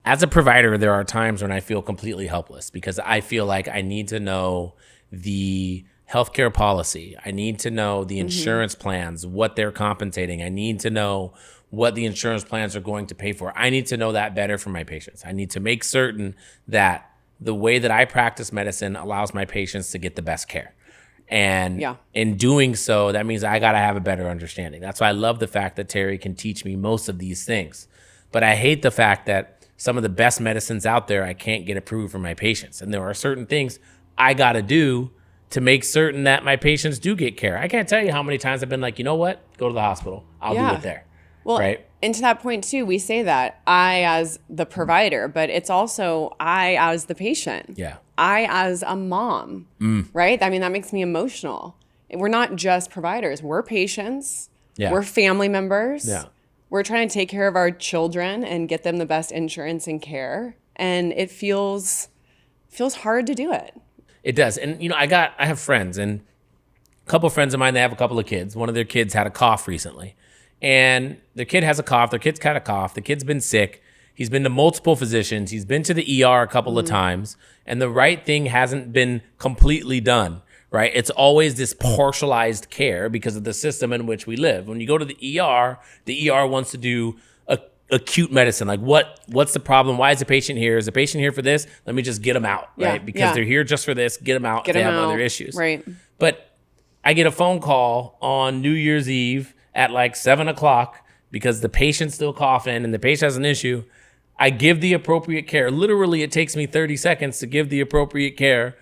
as a provider, there are times when I feel completely helpless because I feel like I need to know the healthcare policy. I need to know the insurance plans, what they're compensating. I need to know what the insurance plans are going to pay for. I need to know that better for my patients. I need to make certain that the way that I practice medicine allows my patients to get the best care. And in doing so, that means I got to have a better understanding. That's why I love the fact that Terry can teach me most of these things. But I hate the fact that some of the best medicines out there I can't get approved for my patients. And there are certain things I got to do to make certain that my patients do get care. I can't tell you how many times I've been like, you know what? Go to the hospital. I'll do it there. Well, right? And to that point too, we say that I as the provider, but it's also I as the patient. Yeah. I as a mom, right? I mean, that makes me emotional. We're not just providers. We're patients. Yeah. We're family members. Yeah. We're trying to take care of our children and get them the best insurance and care. And it feels hard to do it. It does. And, you know, I have friends, and a couple of friends of mine, they have a couple of kids. One of their kids had a cough recently. And their kid has a cough. Their kid's had a cough. The kid's been sick. He's been to multiple physicians. He's been to the ER a couple of times. And the right thing hasn't been completely done, right? It's always this partialized care because of the system in which we live. When you go to the ER wants to do acute medicine. Like what's the problem? Why is the patient here? Is the patient here for this? Let me just get them out, right? Because they're here just for this. Get them out if they have other issues. Right. But I get a phone call on New Year's Eve at like 7:00 because the patient's still coughing and the patient has an issue. I give the appropriate care. Literally, it takes me 30 seconds to give the appropriate care.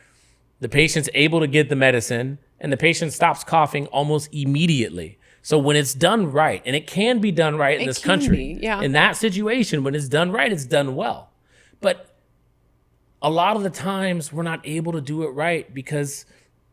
The patient's able to get the medicine and the patient stops coughing almost immediately. So when it's done right, and it can be done right in this country, in that situation, when it's done right, it's done well. But a lot of the times we're not able to do it right because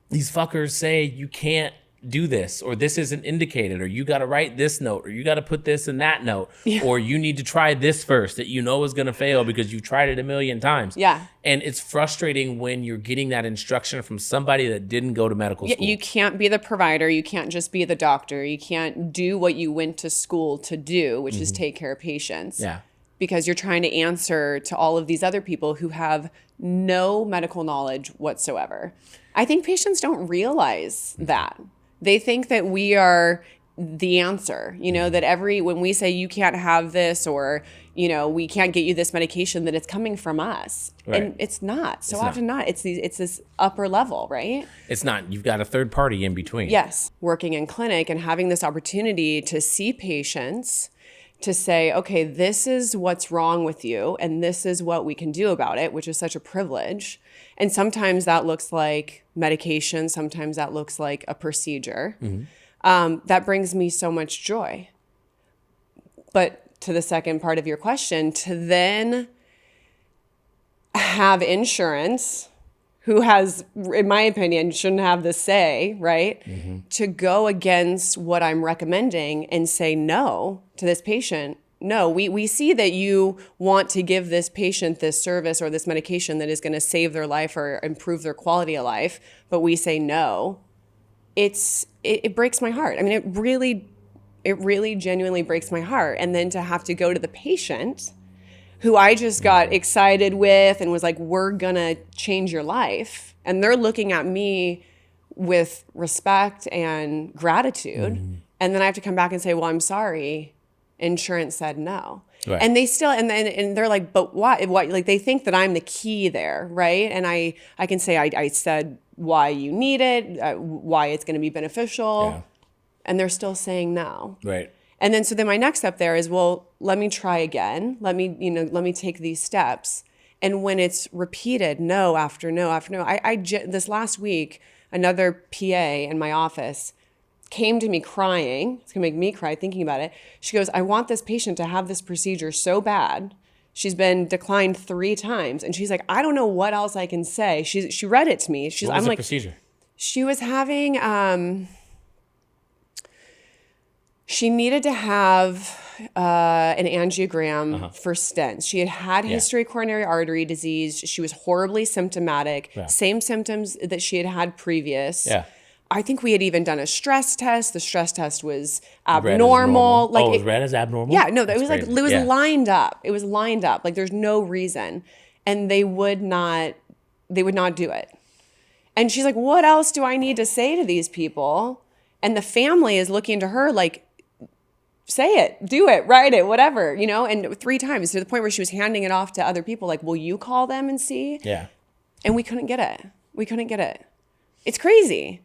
these fuckers say you can't do this, or this isn't indicated, or you got to write this note, or you got to put this in that note, or you need to try this first that you know is going to fail because you've tried it a million times. Yeah. And it's frustrating when you're getting that instruction from somebody that didn't go to medical school. You can't be the provider. You can't just be the doctor. You can't do what you went to school to do, which is take care of patients. Yeah. Because you're trying to answer to all of these other people who have no medical knowledge whatsoever. I think patients don't realize that. They think that we are the answer, you know, that when we say you can't have this, or, you know, we can't get you this medication, that it's coming from us. Right. And it's not. So often not. It's this upper level, right? It's not. You've got a third party in between. Yes. Working in clinic and having this opportunity to see patients, to say, okay, this is what's wrong with you, and this is what we can do about it, which is such a privilege. And sometimes that looks like medication. Sometimes that looks like a procedure. That brings me so much joy. But to the second part of your question, to then have insurance, who has, in my opinion, shouldn't have the say, right? To go against what I'm recommending and say no to this patient. No, we see that you want to give this patient this service or this medication that is going to save their life or improve their quality of life, but we say no. It breaks my heart. I mean, it really genuinely breaks my heart. And then to have to go to the patient, who I just got excited with and was like, we're going to change your life. And they're looking at me with respect and gratitude. And then I have to come back and say, well, I'm sorry. Insurance said no. Right. And they still, and they're like, but why? Like, they think that I'm the key there, right? And I can say, I said why you need it, why it's going to be beneficial. Yeah. And they're still saying no. Right. And then, so then my next step there is, well, let me try again. Let me take these steps. And when it's repeated, no after no after no, this last week, another PA in my office came to me crying. It's gonna make me cry thinking about it. She goes, I want this patient to have this procedure so bad. She's been declined 3 times. And she's like, I don't know what else I can say. She read it to me. What was the procedure? She was having, she needed to have an angiogram for stents. She had history of coronary artery disease. She was horribly symptomatic, same symptoms that she had previous. Yeah. I think we had even done a stress test. The stress test was Red is abnormal. normal. Oh, red is abnormal? Yeah, no, it That's was like crazy. it was Yeah. lined up. It was lined up. Like there's no reason, and they would not do it. And she's like, "What else do I need to say to these people?" And the family is looking to her like, "Say it, do it, write it, whatever, you know." And 3 times to the point where she was handing it off to other people, like, "Will you call them and see?" Yeah. And we couldn't get it. We couldn't get it. It's crazy.